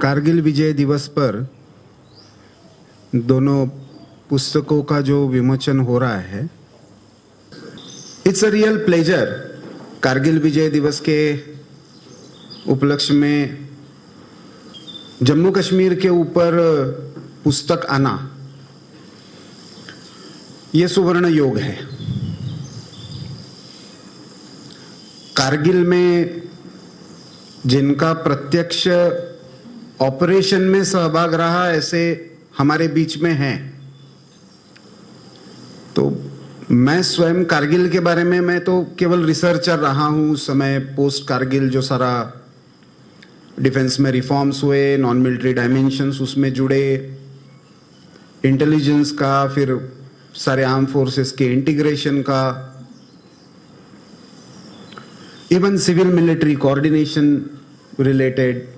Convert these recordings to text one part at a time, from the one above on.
कारगिल विजय दिवस पर दोनों पुस्तकों का जो विमोचन हो रहा है, it's a real pleasure. Kargil Vijay Diwas के उपलक्ष्य में जम्मू कश्मीर के ऊपर पुस्तक आना ये सुवर्ण योग है। कारगिल में जिनका प्रत्यक्ष ऑपरेशन में सहभाग रहा ऐसे हमारे बीच में हैं, तो मैं स्वयं कारगिल के बारे में मैं तो केवल रिसर्चर रहा हूं। उस समय पोस्ट कारगिल जो सारा डिफेंस में रिफॉर्म्स हुए, नॉन मिलिट्री डायमेंशंस उसमें जुड़े, इंटेलिजेंस का, फिर सारे आर्म फोर्सेस के इंटीग्रेशन का, even civil military coordination related.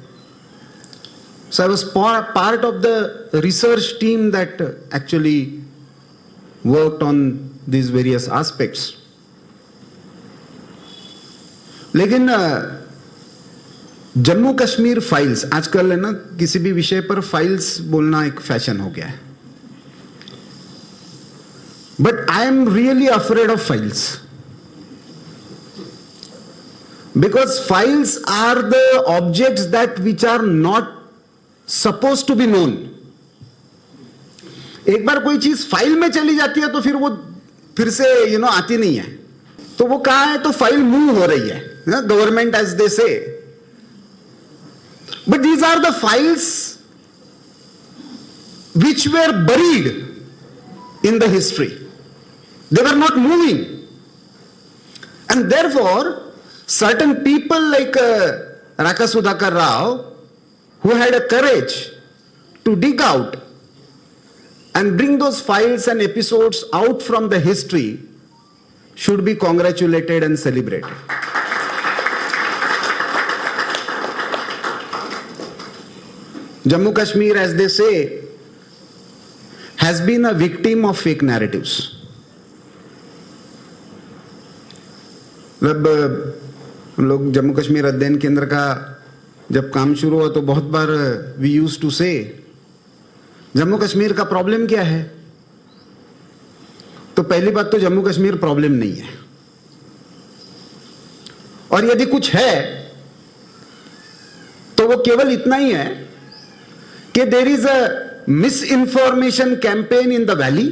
So I was part of the research team that actually worked on these various aspects. लेकिन जम्मू कश्मीर फाइल्स, आजकल है ना किसी भी विषय पर फाइल्स बोलना एक फैशन हो गया है, but I am really afraid of files. Because files are the objects that which are not supposed to be known. एक बार कोई चीज फाइल में चली जाती है तो फिर वो फिर से आती नहीं है. तो वो कहाँ है? तो फाइल मूव हो रही है, government as they say. But these are the files which were buried in the history. They were not moving. And therefore certain people like Raka Sudhakar Rao, who had a courage to dig out and bring those files and episodes out from the history, should be congratulated and celebrated. Jammu Kashmir, as they say, has been a victim of fake narratives. हम लोग जम्मू कश्मीर अध्ययन केंद्र का जब काम शुरू हुआ तो बहुत बार वी यूज्ड टू से, जम्मू कश्मीर का प्रॉब्लम क्या है? तो पहली बात तो जम्मू कश्मीर प्रॉब्लम नहीं है, और यदि कुछ है तो वो केवल इतना ही है कि there is a misinformation campaign in the valley,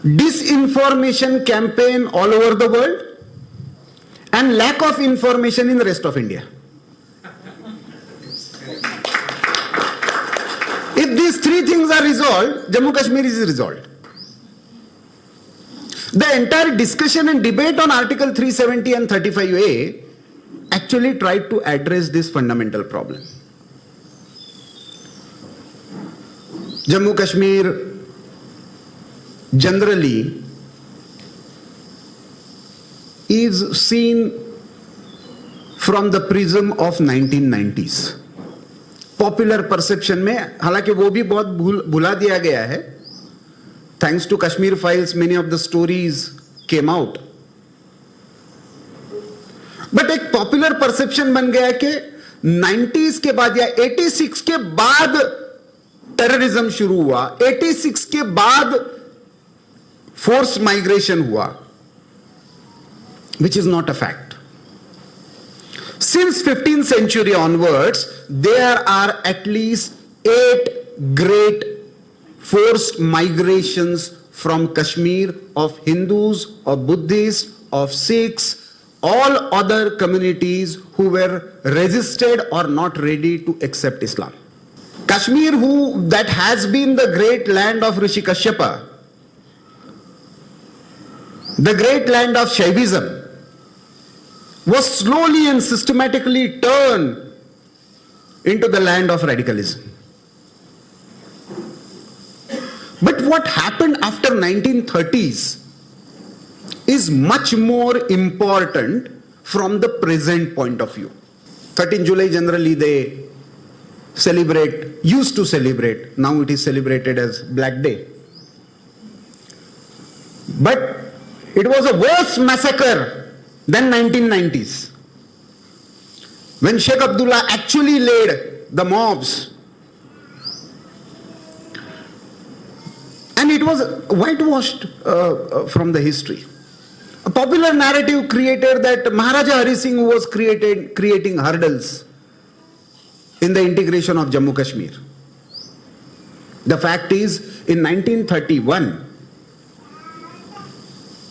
disinformation campaign all over the world, and lack of information in the rest of India. If these three things are resolved, Jammu Kashmir is resolved. The entire discussion and debate on Article 370 and 35A actually tried to address this fundamental problem. Jammu Kashmir generally is seen from the prism of 1990s. Popular perception में हालांकि वो भी बहुत भुला दिया गया है. Thanks to Kashmir files, many of the stories came out. But एक popular perception बन गया कि 90s के बाद या 86 के बाद टेररिज्म शुरू हुआ, 86 के बाद फोर्स माइग्रेशन हुआ, which is not a fact. Since 15th century onwards, there are at least 8 great forced migrations from Kashmir of Hindus, of Buddhists, of Sikhs, all other communities who were resisted or not ready to accept Islam. Kashmir, that has been the great land of Rishi Kashyapa, the great land of Shaivism, was slowly and systematically turned into the land of radicalism. But what happened after 1930s is much more important from the present point of view. 13 July generally they used to celebrate, now it is celebrated as Black Day. But it was a worse massacre than 1990s, when Sheikh Abdullah actually laid the mobs. And it was whitewashed from the history. A popular narrative created that Maharaja Hari Singh was creating hurdles in the integration of Jammu Kashmir. The fact is, in 1931,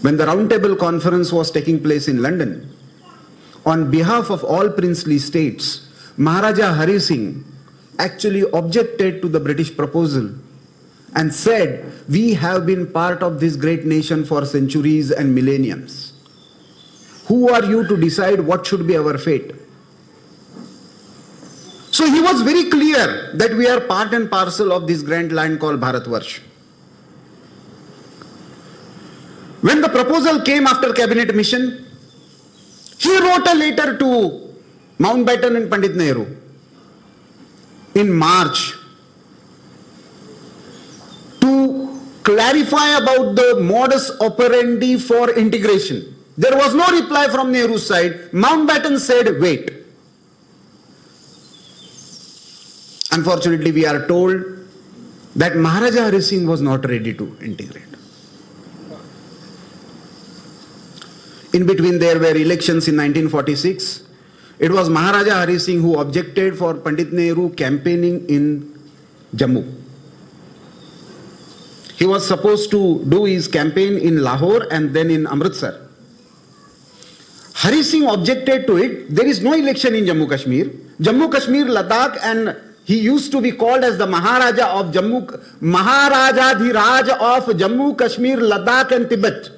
when the Round Table Conference was taking place in London, on behalf of all princely states, Maharaja Hari Singh actually objected to the British proposal and said, we have been part of this great nation for centuries and millenniums. Who are you to decide what should be our fate? So he was very clear that we are part and parcel of this grand land called Bharatvarsh. When the proposal came after cabinet mission, he wrote a letter to Mountbatten and Pandit Nehru in March to clarify about the modus operandi for integration. There was no reply from Nehru's side. Mountbatten said, wait. Unfortunately, we are told that Maharaja Hari Singh was not ready to integrate. In between, there were elections in 1946. It was Maharaja Hari Singh who objected for Pandit Nehru campaigning in Jammu. He was supposed to do his campaign in Lahore and then in Amritsar. Hari Singh objected to it. There is no election in Jammu Kashmir. Jammu Kashmir, Ladakh, and he used to be called as the Maharaja of Jammu, Maharajadhiraj of Jammu, Kashmir, Ladakh and Tibet.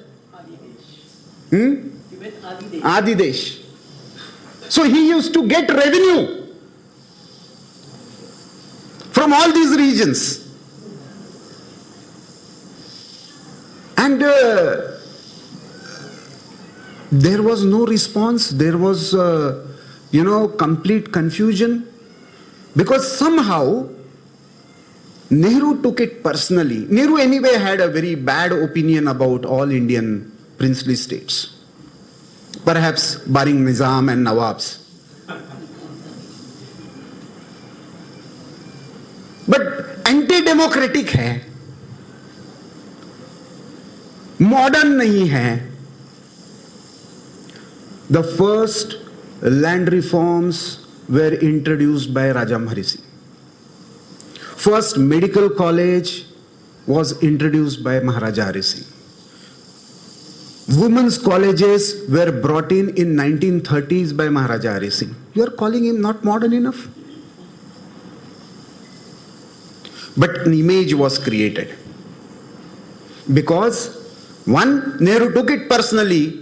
Adidesh. So he used to get revenue from all these regions. And there was no response. There was, complete confusion. Because somehow Nehru took it personally. Nehru anyway had a very bad opinion about all Indian princely states. Perhaps barring Nizam and Nawabs. But anti-democratic hai. Modern nahi hai. The first land reforms were introduced by Raja Hari Singh. First medical college was introduced by Maharaja Hari Singh. Women's colleges were brought in 1930s by Maharaja Hari Singh. You are calling him not modern enough? But an image was created. Because one, Nehru took it personally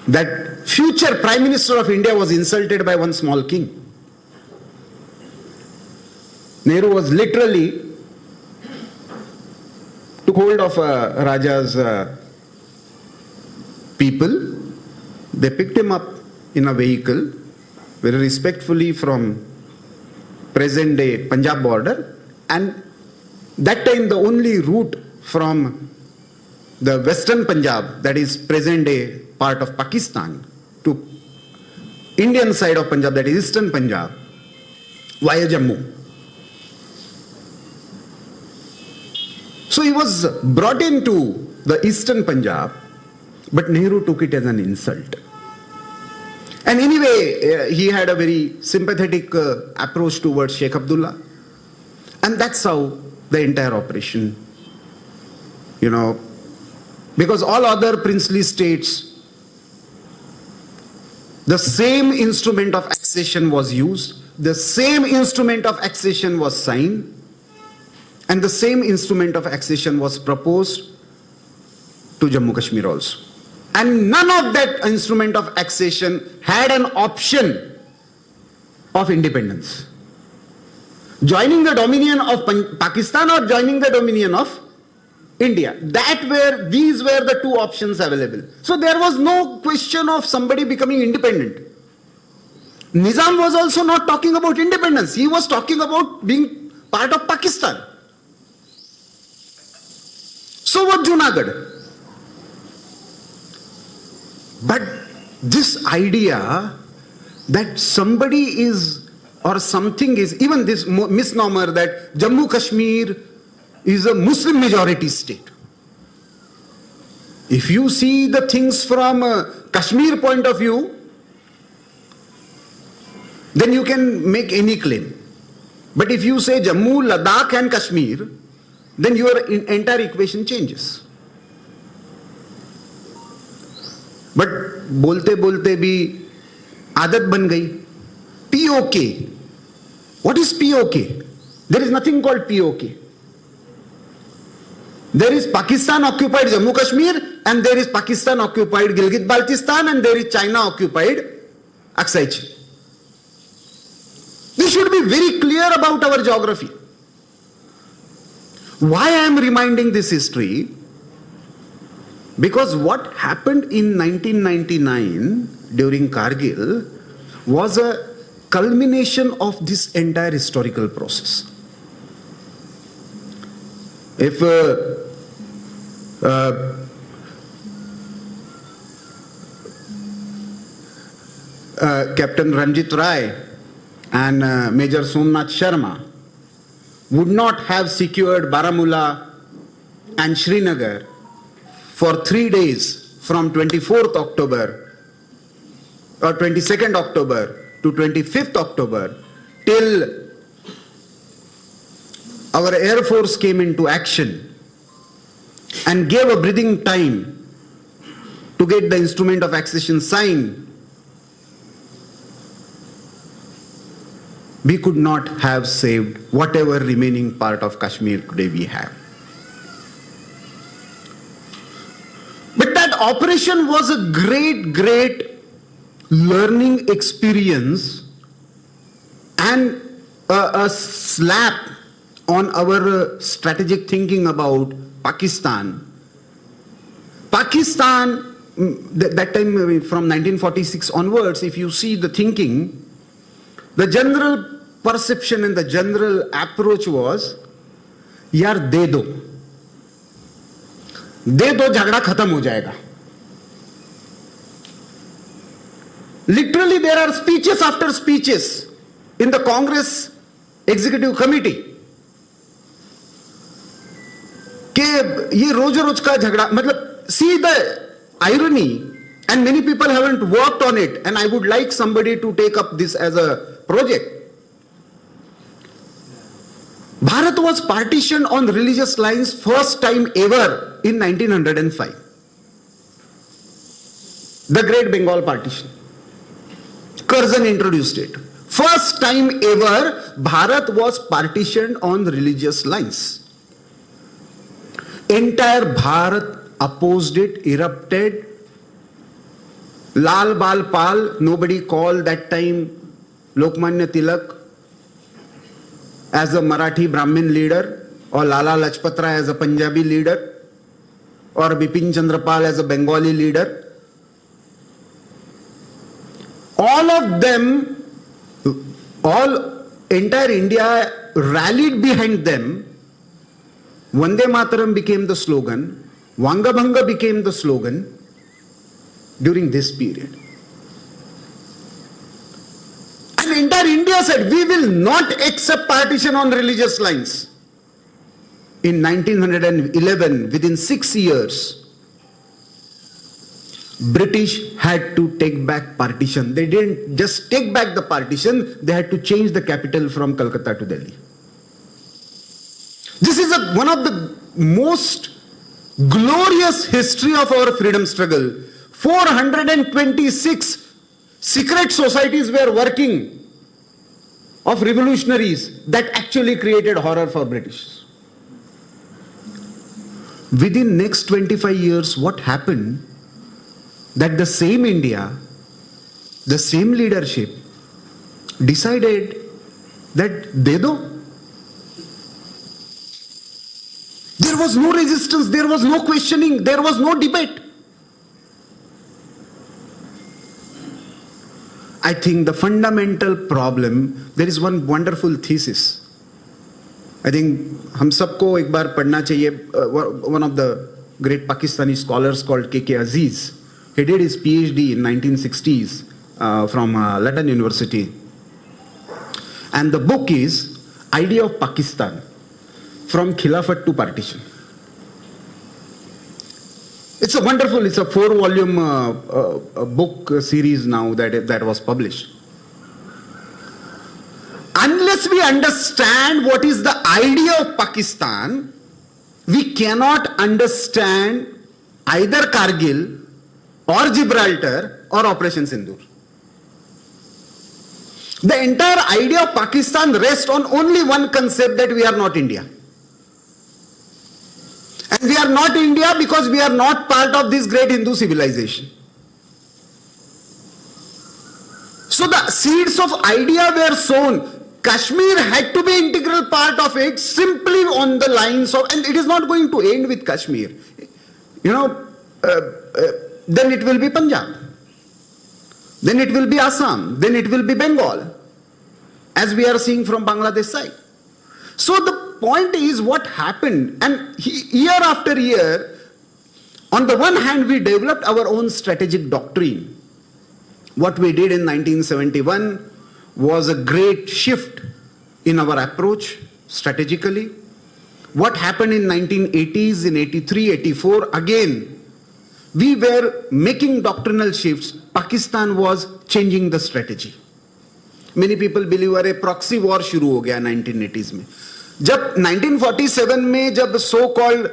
that future Prime Minister of India was insulted by one small king. Nehru was literally took hold of Raja's people. They picked him up in a vehicle very respectfully from present day Punjab border, and that time the only route from the western Punjab, that is present day part of Pakistan, to Indian side of Punjab, that is eastern Punjab, via Jammu. So he was brought into the eastern Punjab, but Nehru took it as an insult. And anyway, he had a very sympathetic approach towards Sheikh Abdullah. And that's how the entire operation, because all other princely states, the same instrument of accession was used, the same instrument of accession was signed, and the same instrument of accession was proposed to Jammu Kashmir also. And none of that instrument of accession had an option of independence. Joining the dominion of Pakistan or joining the dominion of India. These were the two options available. So there was no question of somebody becoming independent. Nizam was also not talking about independence. He was talking about being part of Pakistan. So was Junagadh. But this idea that somebody is or something is, even this misnomer that Jammu Kashmir is a Muslim majority state. If you see the things from a Kashmir point of view, then you can make any claim. But if you say Jammu, Ladakh and Kashmir, then your entire equation changes. But बोलते बोलते भी आदत बन गई. POK. What is POK? There is nothing called POK. There is Pakistan occupied Jammu Kashmir and there is Pakistan occupied Gilgit Baltistan and there is China occupied Aksai Chin. We should be very clear about our geography. Why I am reminding this history? Because what happened in 1999 during Kargil was a culmination of this entire historical process. If Captain Ranjit Rai and Major Somnath Sharma would not have secured Baramulla and Srinagar for 3 days from 24th October or 22nd October to 25th October till our Air Force came into action and gave a breathing time to get the instrument of accession signed, we could not have saved whatever remaining part of Kashmir today we have. But that operation was a great learning experience and a slap on our strategic thinking about Pakistan. Pakistan, that time from 1946 onwards, if you see the thinking, the general perception and the general approach was, यार दे दो झगड़ा खत्म हो जाएगा. Literally there are speeches after speeches in the Congress Executive Committee कि ये रोज का झगड़ा, मतलब see the irony, and many people haven't worked on it, and I would like somebody to take up this as a project. Bharat was partitioned on religious lines first time ever in 1905. The Great Bengal Partition. Curzon introduced it. First time ever, Bharat was partitioned on religious lines. Entire Bharat opposed it, erupted. Lal Bal Pal, nobody called that time Lokmanya Tilak as a Marathi Brahmin leader, or Lala Lajpat Rai as a Punjabi leader, or Bipin Chandra Pal as a Bengali leader. All of them, entire India rallied behind them. Vande Mataram became the slogan, Vangabhanga became the slogan during this period. And entire India said, we will not accept partition on religious lines. In 1911, within 6 years, British had to take back partition. They didn't just take back the partition, they had to change the capital from Calcutta to Delhi. This is one of the most glorious history of our freedom struggle. 426 secret societies were working of revolutionaries that actually created horror for British. Within next 25 years, what happened? That the same India, the same leadership decided that de do. There was no resistance, there was no questioning, there was no debate. I think the fundamental problem, there is one wonderful thesis. I think हम सबको एक बार पढ़ना चाहिए. One of the great Pakistani scholars called K.K. Aziz. He did his PhD in 1960s from London University. And the book is Idea of Pakistan, from Khilafat to Partition. It's a 4-volume book series now that was published. Unless we understand what is the idea of Pakistan, we cannot understand either Kargil or Gibraltar or Operation Sindoor. The entire idea of Pakistan rests on only one concept, that we are not India. And we are not India because we are not part of this great Hindu civilization. So the seeds of idea were sown. Kashmir had to be integral part of it, simply on the lines of, and it is not going to end with Kashmir. Then it will be Punjab. Then it will be Assam. Then it will be Bengal, as we are seeing from Bangladesh side. So the point is what happened, and year after year, on the one hand we developed our own strategic doctrine. What we did in 1971 was a great shift in our approach strategically. What happened in 1980s, in 83, 84, again, we were making doctrinal shifts. Pakistan was changing the strategy. Many people believe अरे proxy war शुरू हो गया 1980s में. जब 1947 में जब so called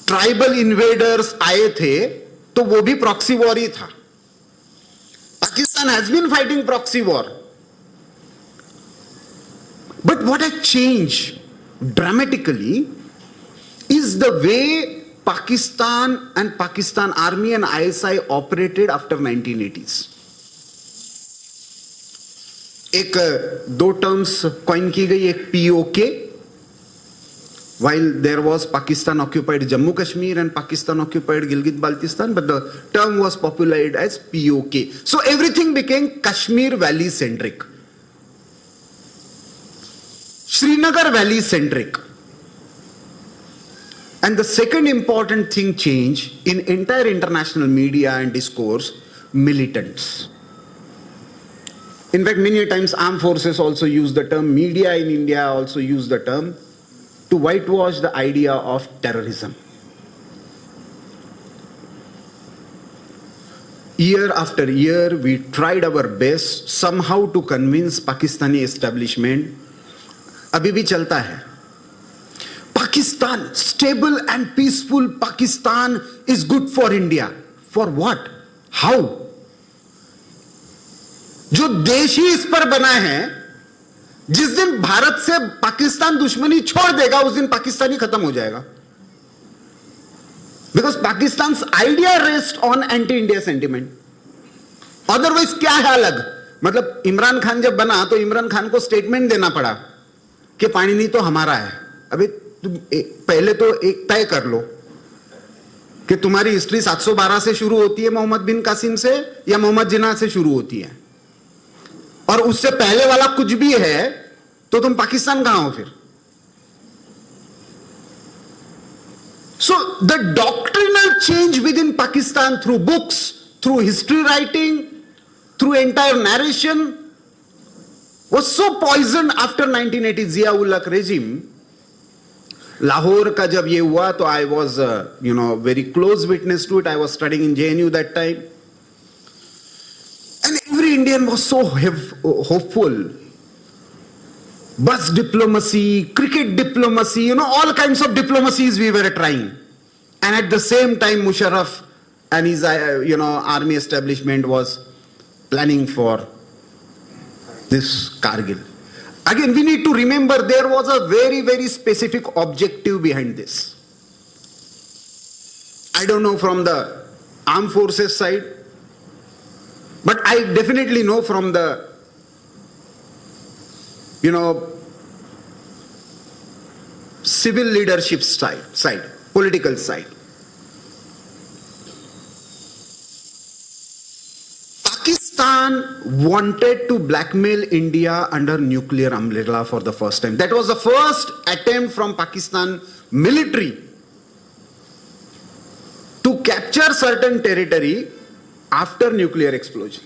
tribal invaders आए थे, तो वो भी proxy war ही था. Pakistan has been fighting proxy war. But what has changed dramatically is the way Pakistan and Pakistan Army and ISI operated after 1980s. एक दो terms coin की गई, एक POK, while there was Pakistan occupied Jammu Kashmir and Pakistan occupied Gilgit Baltistan, but the term was popularized as POK. So everything became Kashmir Valley centric, Srinagar Valley centric. And the second important thing changed in entire international media and discourse, militants. In fact, many times armed forces also use the term, media in India also use the term, to whitewash the idea of terrorism. Year after year, we tried our best somehow to convince Pakistani establishment, abhi bhi chalta hai. Pakistan, stable and peaceful Pakistan is good for India. For what? How? जो देश ही इस पर बना है, जिस दिन भारत से पाकिस्तान दुश्मनी छोड़ देगा, उस दिन पाकिस्तान ही खत्म हो जाएगा. Because Pakistan's idea rests on anti-India sentiment. Otherwise क्या है अलग? मतलब इमरान खान जब बना तो इमरान खान को स्टेटमेंट देना पड़ा कि पानी नहीं तो हमारा है. अभी तुम पहले तो एक तय कर लो कि तुम्हारी हिस्ट्री 712 से शुरू होती है मोहम्मद बिन कासिम से, या मोहम्मद जिन्ना से शुरू होती है, और उससे पहले वाला कुछ भी है तो तुम पाकिस्तान कहां हो फिर? So the doctrinal change within Pakistan through books, through history writing, through entire narration was so poisoned after 1980 Zia-ul-Haq regime. Lahore का जब ये हुआ तो I was very close witness to it. I was studying in JNU that time. And every Indian was so hopeful. Bus diplomacy, cricket diplomacy, all kinds of diplomacies we were trying. And at the same time, Musharraf and his, army establishment was planning for this Kargil. Again, we need to remember there was a very, very specific objective behind this. I don't know from the armed forces side, but I definitely know from the, civil leadership side, political side. Pakistan wanted to blackmail India under nuclear umbrella for the first time. That was the first attempt from Pakistan military to capture certain territory after nuclear explosion.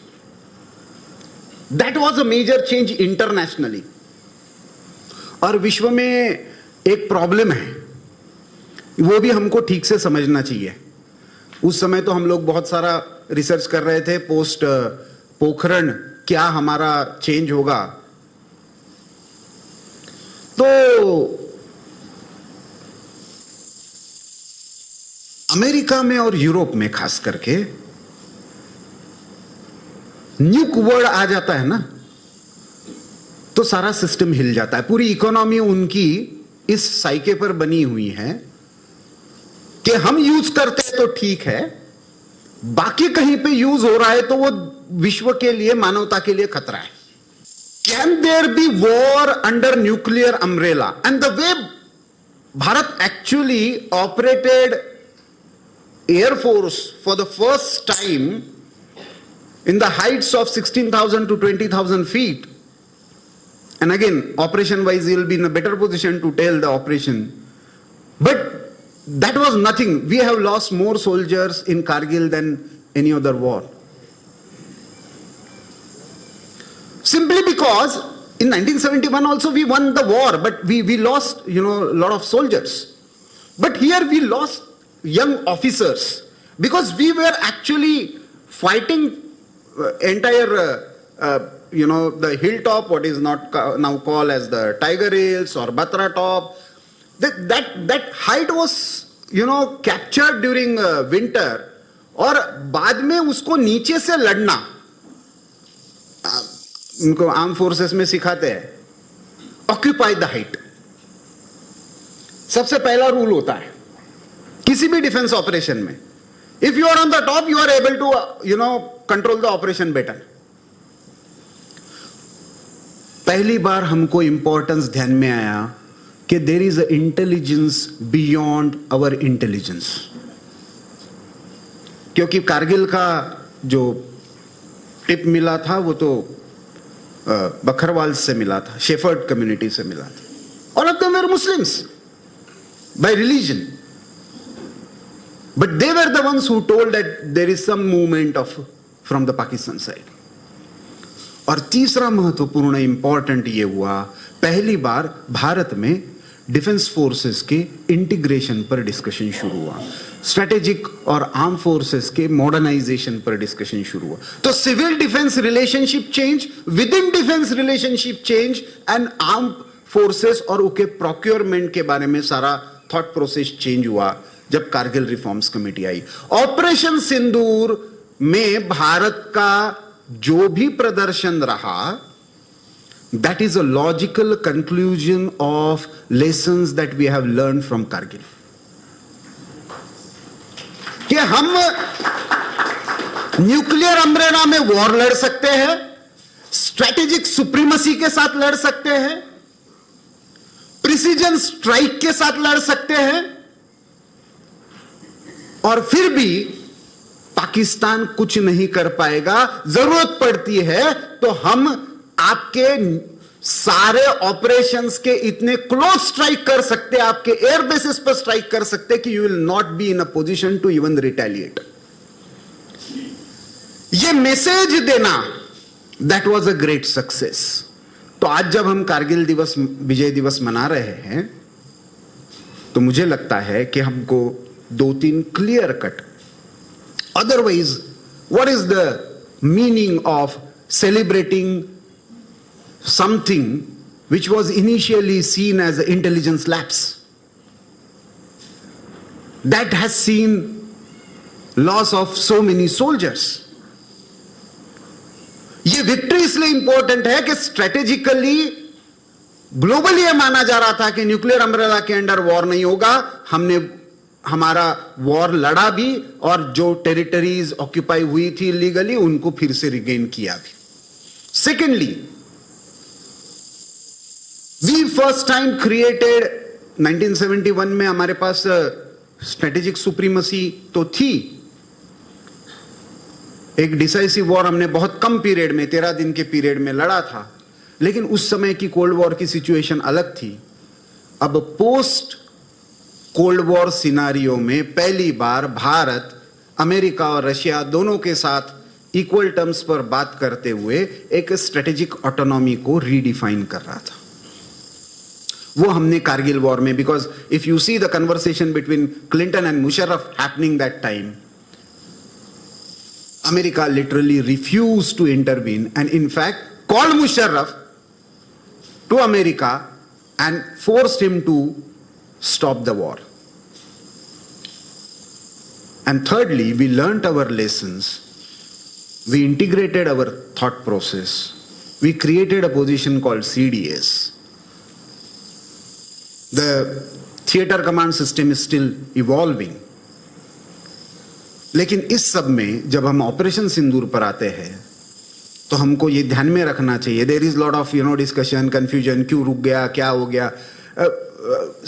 That was a major change internationally. और विश्व में एक problem है, वो भी हमको ठीक से समझना चाहिए. उस समय तो हम लोग बहुत सारा रिसर्च कर रहे थे, पोस्ट पोखरण क्या हमारा चेंज होगा. तो अमेरिका में और यूरोप में खास करके न्यूक वर्ड आ जाता है ना, तो सारा सिस्टम हिल जाता है. पूरी इकोनॉमी उनकी इस साइके पर बनी हुई है कि हम यूज करते हैं तो ठीक है, बाकी कहीं पे यूज हो रहा है तो वो विश्व के लिए, मानवता के लिए खतरा है. Can there be war under nuclear umbrella? And the way Bharat actually operated air force for the first time in the heights of 16,000 to 20,000 feet. And again, operation wise, you'll be in a better position to tell the operation. But that was nothing. We have lost more soldiers in Kargil than any other war. Simply because in 1971 also we won the war, but we lost, a lot of soldiers. But here we lost young officers because we were actually fighting entire the hilltop, what is not now called as the Tiger Hills or Batra Top. That height was captured during winter, और बाद में उसको नीचे से लड़ना उनको arm forces में सिखाते हैं. ऑक्यूपाई द हाइट सबसे पहला रूल होता है किसी भी डिफेंस ऑपरेशन में. If you are on the top, you are able to, control the operation better. पहली बार हमको इंपॉर्टेंस ध्यान में आया कि there is an intelligence beyond our intelligence. क्योंकि कारगिल का जो टिप मिला था वो तो बकरवाल से मिला था, शेफर्ड कम्युनिटी से मिला था. All of them were Muslims by religion. But they were the ones who told that there is some movement from the Pakistan side. और तीसरा महत्वपूर्ण इंपॉर्टेंट ये हुआ, पहली बार भारत में डिफेंस फोर्सेस के इंटीग्रेशन पर डिस्कशन शुरू हुआ. स्ट्रेटेजिक और आर्म फोर्सेस के मॉडर्नाइजेशन पर डिस्कशन शुरू हुआ. तो civil defence relationship change, within defence relationship change, and arm forces और उनके प्रोक्योरमेंट के बारे में सारा थॉट प्रोसेस चेंज हुआ जब कारगिल रिफॉर्म्स कमेटी आई. ऑपरेशन सिंदूर में भारत का जो भी प्रदर्शन रहा, that is a logical conclusion of lessons that we have learn from Kargil. कि हम न्यूक्लियर अम्ब्रेला में वॉर लड़ सकते हैं, स्ट्रेटेजिक सुप्रीमसी के साथ लड़ सकते हैं, प्रिसीजन स्ट्राइक के साथ लड़ सकते हैं, और फिर भी पाकिस्तान कुछ नहीं कर पाएगा. जरूरत पड़ती है तो हम आपके सारे ऑपरेशंस के इतने क्लोज स्ट्राइक कर सकते, आपके एयर बेसिस पर स्ट्राइक कर सकते कि you will not be in a position to even retaliate. ये मैसेज देना, that was a great success. तो आज जब हम कारगिल दिवस, विजय दिवस मना रहे हैं, तो मुझे लगता है कि हमको दो तीन clear cut, otherwise what is the meaning of celebrating something which was initially seen as an intelligence lapse that has seen loss of so many soldiers. ये विक्ट्री इसलिए इंपॉर्टेंट है कि स्ट्रेटेजिकली ग्लोबली यह माना जा रहा था कि न्यूक्लियर अम्ब्रेला के अंडर वॉर नहीं होगा. हमने हमारा वॉर लड़ा भी, और जो टेरिटरीज ऑक्यूपाई हुई थी इलीगली उनको फिर से रिगेन किया भी. Secondly, we first time created 1971 में हमारे पास स्ट्रेटेजिक सुप्रीमसी तो थी. एक डिसाइसिव वॉर हमने बहुत कम पीरियड में, 13 दिन के पीरियड में लड़ा था, लेकिन उस समय की कोल्ड वॉर की सिचुएशन अलग थी. अब पोस्ट कोल्ड वॉर सिनारियो में पहली बार भारत, अमेरिका और रशिया दोनों के साथ इक्वल टर्म्स पर बात करते हुए एक स्ट्रेटेजिक ऑटोनॉमी को रीडिफाइन कर रहा था। वो हमने कारगिल वॉर में, because if you see the conversation between Clinton and Musharraf happening that time, America literally refuse to intervene and in fact called Musharraf to America and forced him to stop the war. And thirdly, we learnt our lessons. We integrated our thought process. We created a position called CDS. The theater command system is still evolving. लेकिन इस सब में जब हम operation सिंदूर पर आते हैं तो हमको ये ध्यान में रखना चाहिए, there is lot of discussion, confusion, क्यों रुक गया, क्या हो गया.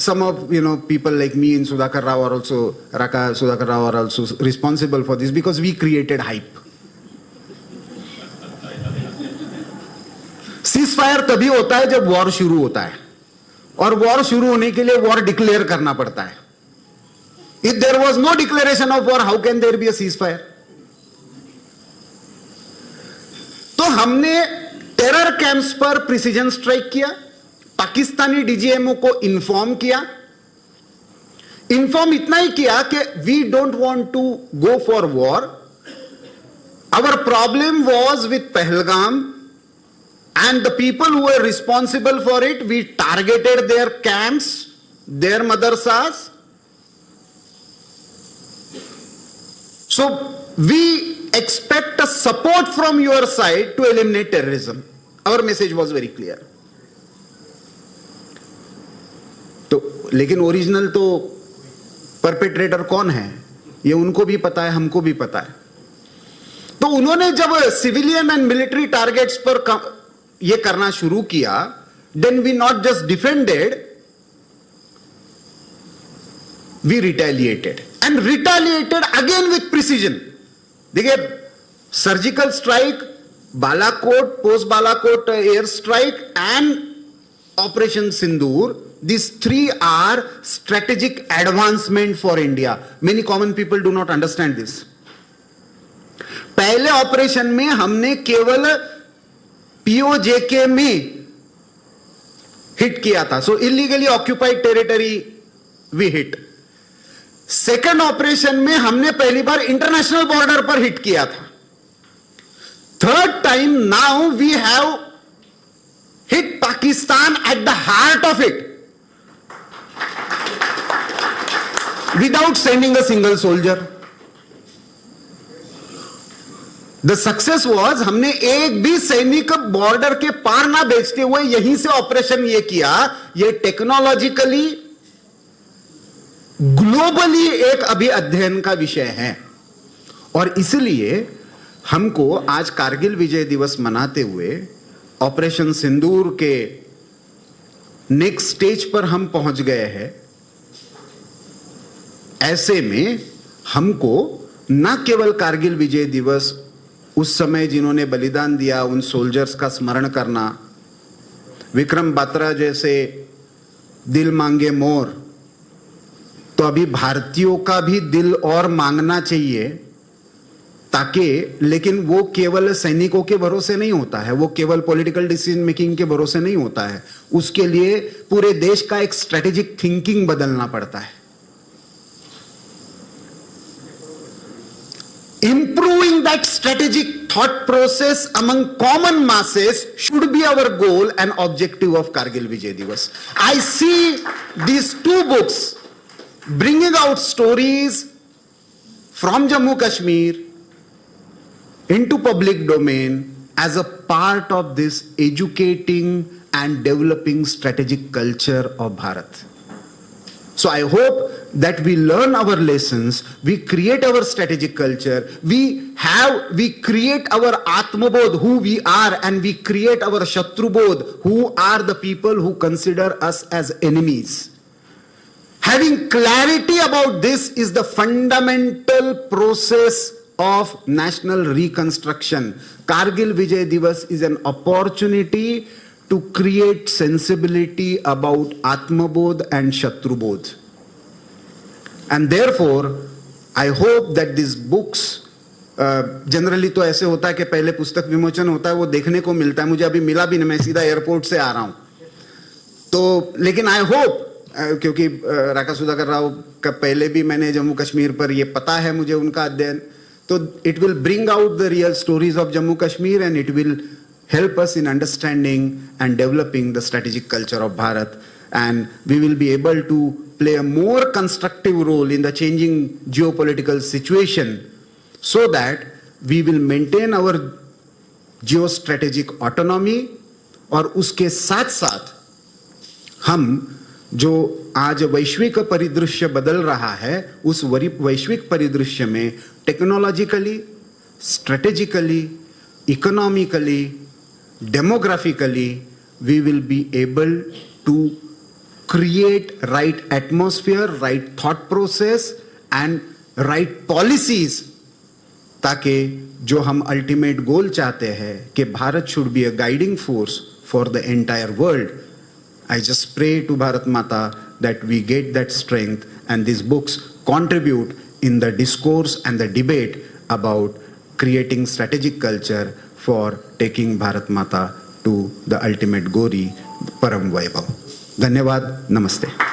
Some of people like me and Sudhakar Rao are also, Raka Sudhakar Rao are also responsible for this because we created hype. Ceasefire तभी होता है जब वॉर शुरू होता है, और वॉर शुरू होने के लिए वॉर डिक्लेयर करना पड़ता है. If there was no declaration of war, how can there be a ceasefire? तो हमने टेरर कैंप्स पर प्रिसीजन स्ट्राइक किया, पाकिस्तानी डीजीएमओ को इन्फॉर्म किया. इन्फॉर्म इतना ही किया कि we don't want to go for war, our problem was with Pahalgam and the people who were responsible for it. We targeted their camps, their madrasas. So we expect a support from your side to eliminate terrorism. Our message was very clear. तो लेकिन original तो perpetrator कौन है ये उनको भी पता है, हमको भी पता है. तो उन्होंने जब सिविलियन एंड मिलिट्री टारगेट्स पर ये करना शुरू किया, then we not just defended, we retaliated and retaliated again with precision. देखिए, surgical strike, Balakot, post Balakot air strike and operation Sindoor, these three are strategic advancement for India. Many common people do not understand this. पहले operation में हमने केवल PoJK में hit किया था, so illegally occupied territory we hit. Second operation में हमने पहली बार इंटरनेशनल बॉर्डर पर हिट किया था. Third time now we have hit Pakistan at the heart of it without sending a single soldier. The success was, हमने एक भी सैनिक बॉर्डर के पार ना भेजते हुए यहीं से ऑपरेशन ये किया. ये टेक्नोलॉजिकली ग्लोबली एक अभी अध्ययन का विषय है. और इसलिए हमको आज कारगिल विजय दिवस मनाते हुए ऑपरेशन सिंदूर के नेक्स्ट स्टेज पर हम पहुंच गए हैं. ऐसे में हमको न केवल कारगिल विजय दिवस, उस समय जिन्होंने बलिदान दिया उन सोल्जर्स का स्मरण करना, विक्रम बात्रा जैसे दिल मांगे मोर, तो अभी भारतीयों का भी दिल और मांगना चाहिए, ताकि, लेकिन वो केवल सैनिकों के भरोसे नहीं होता है, वो केवल पॉलिटिकल डिसीजन मेकिंग के भरोसे नहीं होता है. उसके लिए पूरे देश का एक स्ट्रेटेजिक थिंकिंग बदलना पड़ता है. Improving that strategic thought process among common masses should be our goal and objective of Kargil Vijay Divas. I see these two books bringing out stories from Jammu Kashmir into public domain as a part of this educating and developing strategic culture of Bharat. So I hope that we learn our lessons, we create our strategic culture, we create our Atmabodh, who we are, and we create our Shatrubodh, who are the people who consider us as enemies. Having clarity about this is the fundamental process of national reconstruction. Kargil Vijay Divas is an opportunity to create sensibility about Atmabodh and Shatrubodh. And therefore, I hope that these books generally तो ऐसे होता है कि पहले पुस्तक विमोचन होता है, वो देखने को मिलता है, मुझे अभी मिला भी नहीं, मैं सीधा एयरपोर्ट से आ रहा हूं। तो लेकिन आई होप, क्योंकि राका सुधाकर राव का पहले भी मैंने जम्मू कश्मीर पर ये पता है मुझे उनका अध्ययन, तो it will bring out the real stories of Jammu Kashmir and it will help us in understanding and developing the strategic culture of Bharat, and we will be able to play a more constructive role in the changing geopolitical situation so that we will maintain our geostrategic autonomy, और उसके साथ साथ हम जो आज वैश्विक परिदृश्य बदल रहा है उस वैश्विक परिदृश्य में technologically, strategically, economically, demographically we will be able to create right atmosphere, right thought process and right policies, ताकि जो हम ultimate goal चाहते हैं कि Bharat should be a guiding force for the entire world. I just pray to Bharat Mata that we get that strength and these books contribute in the discourse and the debate about creating strategic culture for taking Bharat Mata to the ultimate glory, Param Vaibhav. धन्यवाद, नमस्ते.